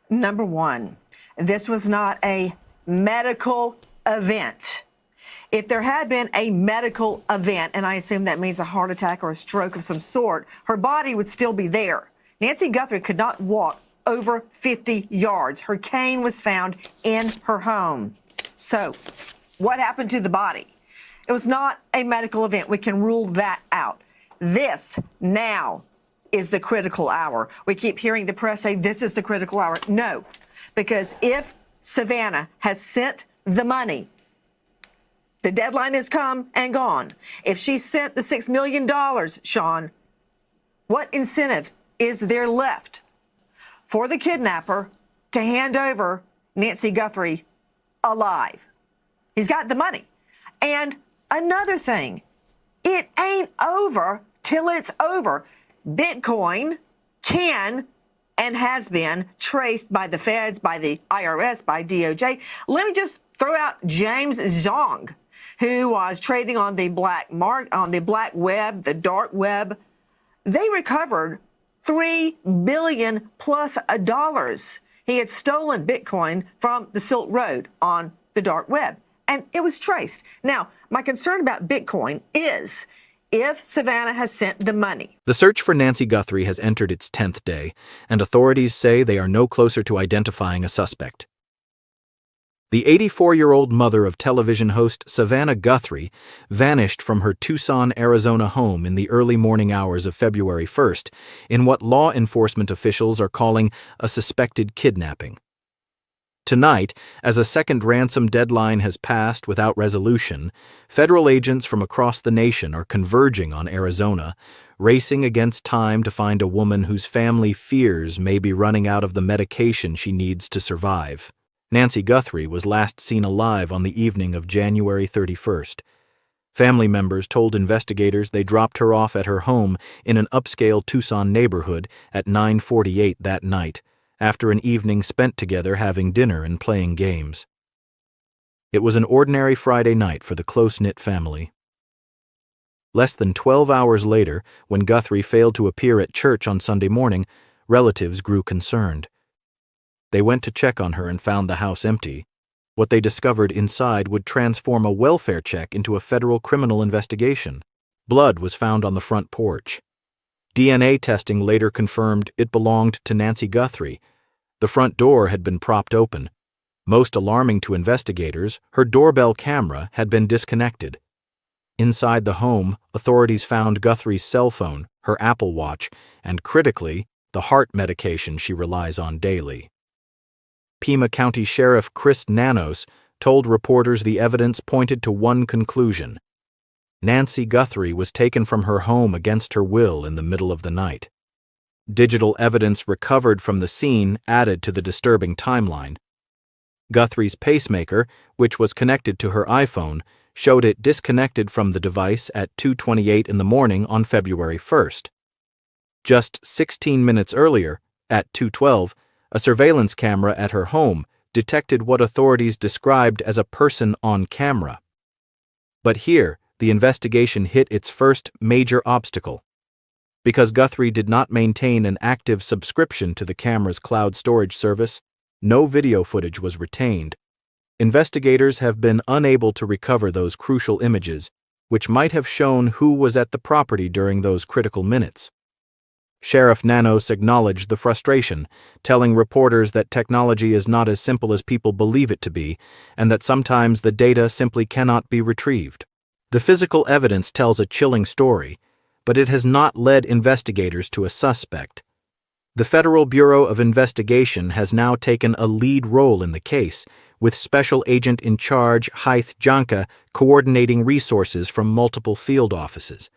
Number one, this was not a medical event. If there had been a medical event, and I assume that means a heart attack or a stroke of some sort, her body would still be there. Nancy Guthrie could not walk over 50 yards. Her cane was found in her home. So, what happened to the body? It was not a medical event. We can rule that out. This now is the critical hour. We keep hearing the press say this is the critical hour. No, because if Savannah has sent the money, the deadline has come and gone. If she sent the $6 million, Sean, what incentive is there left for the kidnapper to hand over Nancy Guthrie alive? He's got the money. And another thing, it ain't over till it's over. Bitcoin can and has been traced by the feds, by the IRS, by DOJ. Let me just throw out James Zhang, who was trading on the black web, the dark web. They recovered $3 billion plus dollars. He had stolen Bitcoin from the Silk Road on the dark web, and it was traced. Now, my concern about Bitcoin is if Savannah has sent the money. The search for Nancy Guthrie has entered its 10th day, and authorities say they are no closer to identifying a suspect. The 84-year-old mother of television host Savannah Guthrie vanished from her Tucson, Arizona home in the early morning hours of February 1st in what law enforcement officials are calling a suspected kidnapping. Tonight, as a second ransom deadline has passed without resolution, federal agents from across the nation are converging on Arizona, racing against time to find a woman whose family fears may be running out of the medication she needs to survive. Nancy Guthrie was last seen alive on the evening of January 31st. Family members told investigators they dropped her off at her home in an upscale Tucson neighborhood at 9:48 that night, after an evening spent together having dinner and playing games. It was an ordinary Friday night for the close-knit family. Less than 12 hours later, when Guthrie failed to appear at church on Sunday morning, relatives grew concerned. They went to check on her and found the house empty. What they discovered inside would transform a welfare check into a federal criminal investigation. Blood was found on the front porch. DNA testing later confirmed it belonged to Nancy Guthrie. The front door had been propped open. Most alarming to investigators, her doorbell camera had been disconnected. Inside the home, authorities found Guthrie's cell phone, her Apple Watch, and critically, the heart medication she relies on daily. Pima County Sheriff Chris Nanos told reporters the evidence pointed to one conclusion. Nancy Guthrie was taken from her home against her will in the middle of the night. Digital evidence recovered from the scene added to the disturbing timeline. Guthrie's pacemaker, which was connected to her iPhone, showed it disconnected from the device at 2:28 in the morning on February 1st. Just 16 minutes earlier, at 2:12, a surveillance camera at her home detected what authorities described as a person on camera. But here, the investigation hit its first major obstacle. Because Guthrie did not maintain an active subscription to the camera's cloud storage service, no video footage was retained. Investigators have been unable to recover those crucial images, which might have shown who was at the property during those critical minutes. Sheriff Nanos acknowledged the frustration, telling reporters that technology is not as simple as people believe it to be, and that sometimes the data simply cannot be retrieved. The physical evidence tells a chilling story, but it has not led investigators to a suspect. The Federal Bureau of Investigation has now taken a lead role in the case, with Special Agent in Charge Hyth Janka coordinating resources from multiple field offices.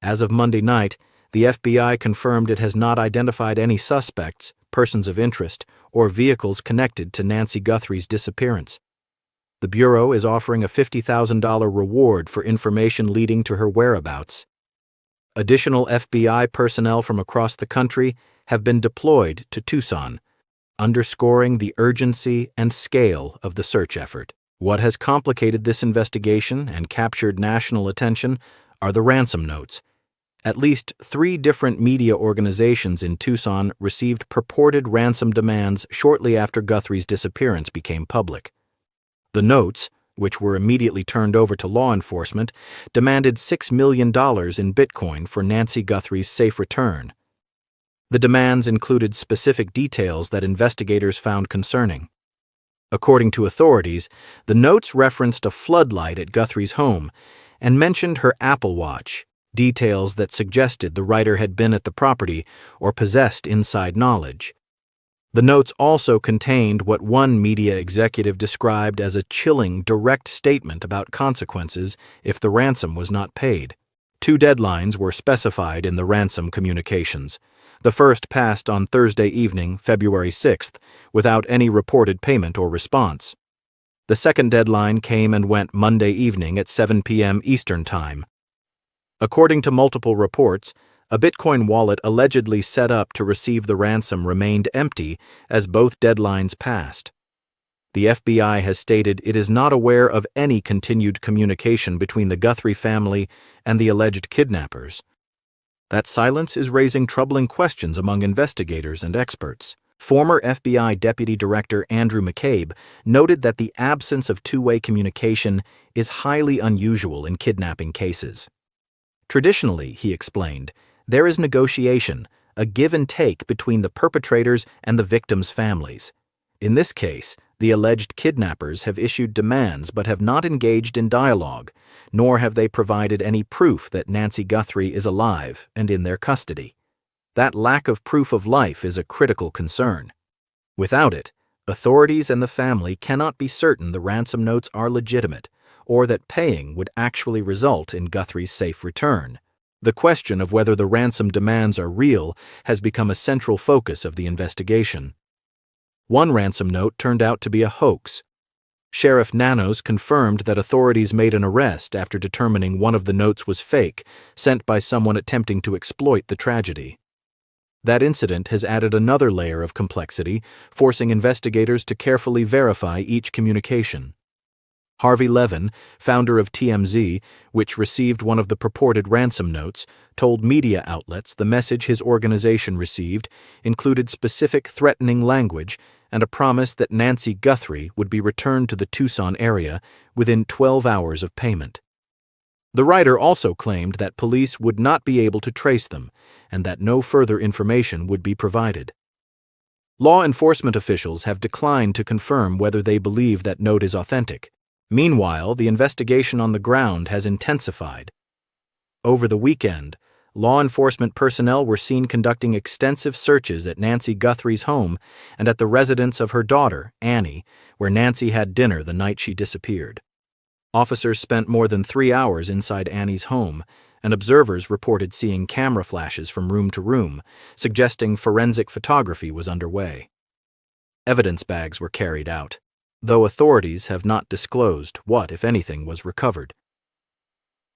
As of Monday night, the FBI confirmed it has not identified any suspects, persons of interest, or vehicles connected to Nancy Guthrie's disappearance. The Bureau is offering a $50,000 reward for information leading to her whereabouts. Additional FBI personnel from across the country have been deployed to Tucson, underscoring the urgency and scale of the search effort. What has complicated this investigation and captured national attention are the ransom notes. At least 3 different media organizations in Tucson received purported ransom demands shortly after Guthrie's disappearance became public. The notes, which were immediately turned over to law enforcement, demanded $6 million in Bitcoin for Nancy Guthrie's safe return. The demands included specific details that investigators found concerning. According to authorities, the notes referenced a floodlight at Guthrie's home and mentioned her Apple Watch, details that suggested the writer had been at the property or possessed inside knowledge. The notes also contained what one media executive described as a chilling, direct statement about consequences if the ransom was not paid. 2 deadlines were specified in the ransom communications. The first passed on Thursday evening, February 6th, without any reported payment or response. The second deadline came and went Monday evening at 7 p.m. Eastern Time. According to multiple reports, a Bitcoin wallet allegedly set up to receive the ransom remained empty as both deadlines passed. The FBI has stated it is not aware of any continued communication between the Guthrie family and the alleged kidnappers. That silence is raising troubling questions among investigators and experts. Former FBI Deputy Director Andrew McCabe noted that the absence of two-way communication is highly unusual in kidnapping cases. Traditionally, he explained, there is negotiation, a give and take between the perpetrators and the victims' families. In this case, the alleged kidnappers have issued demands but have not engaged in dialogue, nor have they provided any proof that Nancy Guthrie is alive and in their custody. That lack of proof of life is a critical concern. Without it, authorities and the family cannot be certain the ransom notes are legitimate, or that paying would actually result in Guthrie's safe return. The question of whether the ransom demands are real has become a central focus of the investigation. One ransom note turned out to be a hoax. Sheriff Nanos confirmed that authorities made an arrest after determining one of the notes was fake, sent by someone attempting to exploit the tragedy. That incident has added another layer of complexity, forcing investigators to carefully verify each communication. Harvey Levin, founder of TMZ, which received one of the purported ransom notes, told media outlets the message his organization received included specific threatening language and a promise that Nancy Guthrie would be returned to the Tucson area within 12 hours of payment. The writer also claimed that police would not be able to trace them and that no further information would be provided. Law enforcement officials have declined to confirm whether they believe that note is authentic. Meanwhile, the investigation on the ground has intensified. Over the weekend, law enforcement personnel were seen conducting extensive searches at Nancy Guthrie's home and at the residence of her daughter, Annie, where Nancy had dinner the night she disappeared. Officers spent more than 3 hours inside Annie's home, and observers reported seeing camera flashes from room to room, suggesting forensic photography was underway. Evidence bags were carried out, though authorities have not disclosed what, if anything, was recovered.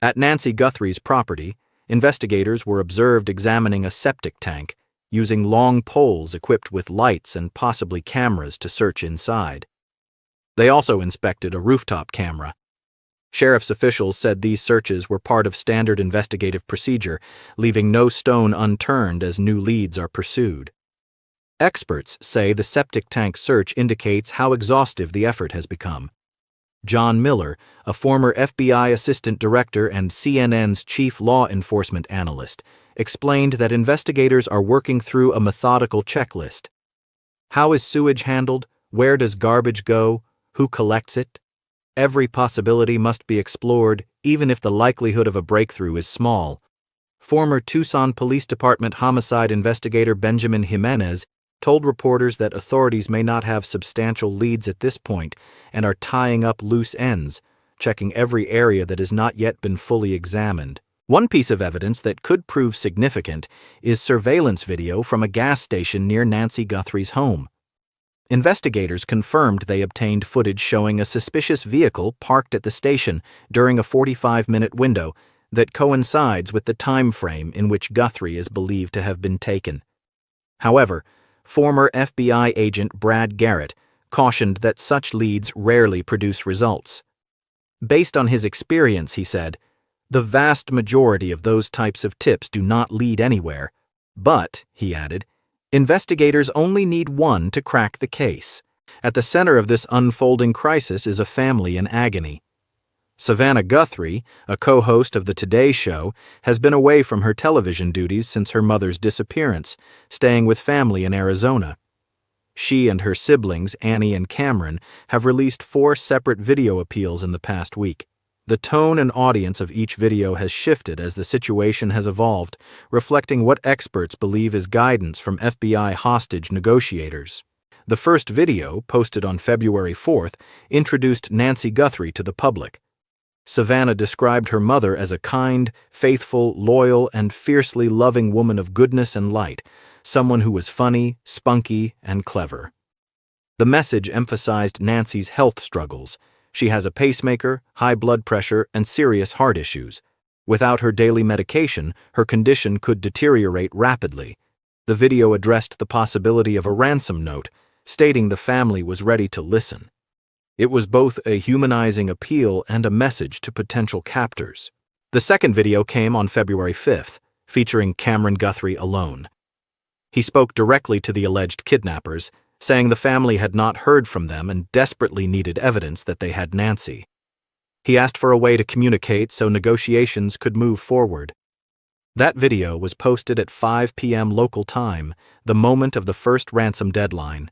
At Nancy Guthrie's property, investigators were observed examining a septic tank, using long poles equipped with lights and possibly cameras to search inside. They also inspected a rooftop camera. Sheriff's officials said these searches were part of standard investigative procedure, leaving no stone unturned as new leads are pursued. Experts say the septic tank search indicates how exhaustive the effort has become. John Miller, a former FBI assistant director and CNN's chief law enforcement analyst, explained that investigators are working through a methodical checklist. How is sewage handled? Where does garbage go? Who collects it? Every possibility must be explored, even if the likelihood of a breakthrough is small. Former Tucson Police Department homicide investigator Benjamin Jimenez told reporters that authorities may not have substantial leads at this point and are tying up loose ends, checking every area that has not yet been fully examined. One piece of evidence that could prove significant is surveillance video from a gas station near Nancy Guthrie's home. Investigators confirmed they obtained footage showing a suspicious vehicle parked at the station during a 45-minute window that coincides with the time frame in which Guthrie is believed to have been taken. However, former FBI agent Brad Garrett cautioned that such leads rarely produce results. Based on his experience, he said, The vast majority of those types of tips do not lead anywhere. But, he added, investigators only need one to crack the case. At the center of this unfolding crisis is a family in agony. Savannah Guthrie, a co-host of the Today Show, has been away from her television duties since her mother's disappearance, staying with family in Arizona. She and her siblings, Annie and Cameron, have released 4 separate video appeals in the past week. The tone and audience of each video has shifted as the situation has evolved, reflecting what experts believe is guidance from FBI hostage negotiators. The first video, posted on February 4th, introduced Nancy Guthrie to the public. Savannah described her mother as a kind, faithful, loyal, and fiercely loving woman of goodness and light, someone who was funny, spunky, and clever. The message emphasized Nancy's health struggles. She has a pacemaker, high blood pressure, and serious heart issues. Without her daily medication, her condition could deteriorate rapidly. The video addressed the possibility of a ransom note, stating the family was ready to listen. It was both a humanizing appeal and a message to potential captors. The second video came on February 5th, featuring Cameron Guthrie alone. He spoke directly to the alleged kidnappers, saying the family had not heard from them and desperately needed evidence that they had Nancy. He asked for a way to communicate so negotiations could move forward. That video was posted at 5 p.m. local time, the moment of the first ransom deadline.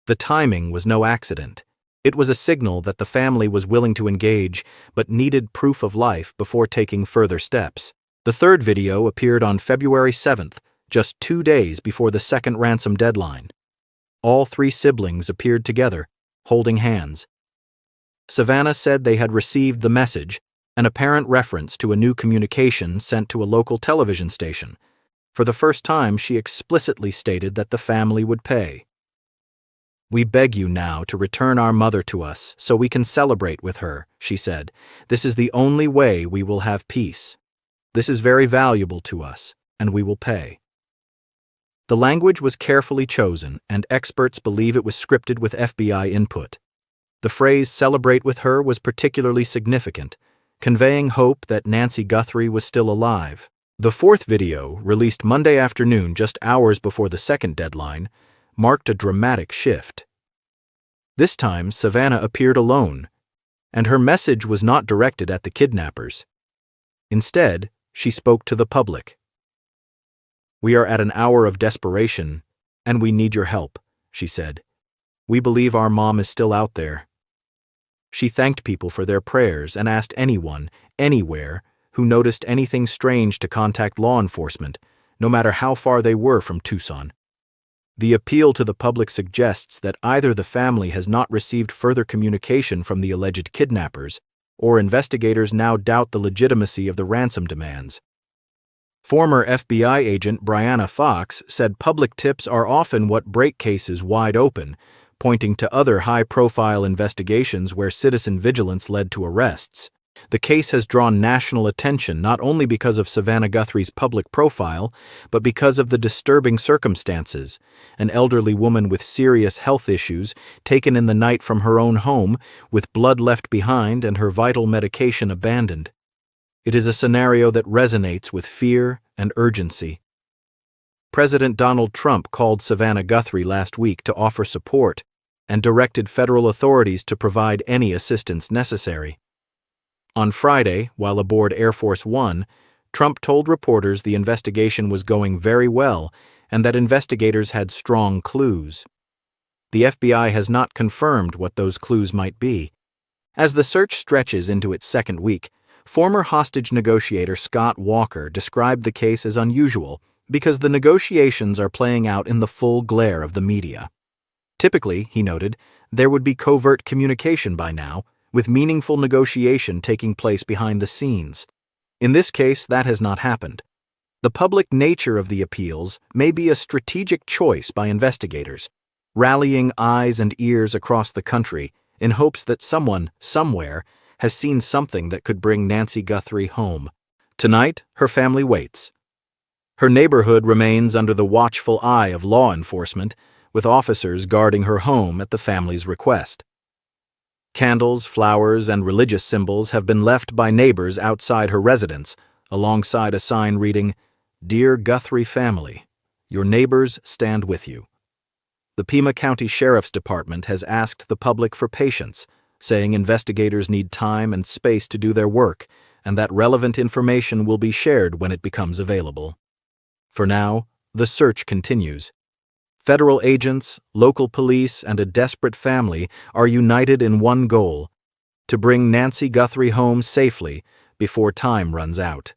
The timing was no accident. It was a signal that the family was willing to engage but needed proof of life before taking further steps. The third video appeared on February 7th, just 2 days before the second ransom deadline. All 3 siblings appeared together, holding hands. Savannah said they had received the message, an apparent reference to a new communication sent to a local television station. For the first time, she explicitly stated that the family would pay. "We beg you now to return our mother to us so we can celebrate with her," she said. "This is the only way we will have peace. This is very valuable to us, and we will pay." The language was carefully chosen, and experts believe it was scripted with FBI input. The phrase "celebrate with her" was particularly significant, conveying hope that Nancy Guthrie was still alive. The fourth video, released Monday afternoon just hours before the second deadline, marked a dramatic shift. This time, Savannah appeared alone, and her message was not directed at the kidnappers. Instead, she spoke to the public. "We are at an hour of desperation, and we need your help," she said. "We believe our mom is still out there." She thanked people for their prayers and asked anyone, anywhere, who noticed anything strange to contact law enforcement, no matter how far they were from Tucson. The appeal to the public suggests that either the family has not received further communication from the alleged kidnappers, or investigators now doubt the legitimacy of the ransom demands. Former FBI agent Brianna Fox said public tips are often what break cases wide open, pointing to other high-profile investigations where citizen vigilance led to arrests. The case has drawn national attention not only because of Savannah Guthrie's public profile, but because of the disturbing circumstances: an elderly woman with serious health issues taken in the night from her own home, with blood left behind and her vital medication abandoned. It is a scenario that resonates with fear and urgency. President Donald Trump called Savannah Guthrie last week to offer support and directed federal authorities to provide any assistance necessary. On Friday, while aboard Air Force One, Trump told reporters the investigation was going very well and that investigators had strong clues. The FBI has not confirmed what those clues might be. As the search stretches into its second week, former hostage negotiator Scott Walker described the case as unusual because the negotiations are playing out in the full glare of the media. Typically, he noted, there would be covert communication by now, with meaningful negotiation taking place behind the scenes. In this case, that has not happened. The public nature of the appeals may be a strategic choice by investigators, rallying eyes and ears across the country in hopes that someone, somewhere, has seen something that could bring Nancy Guthrie home. Tonight, her family waits. Her neighborhood remains under the watchful eye of law enforcement, with officers guarding her home at the family's request. Candles, flowers, and religious symbols have been left by neighbors outside her residence, alongside a sign reading, "Dear Guthrie family, your neighbors stand with you." The Pima County Sheriff's Department has asked the public for patience, saying investigators need time and space to do their work, and that relevant information will be shared when it becomes available. For now, the search continues. Federal agents, local police, and a desperate family are united in one goal: to bring Nancy Guthrie home safely before time runs out.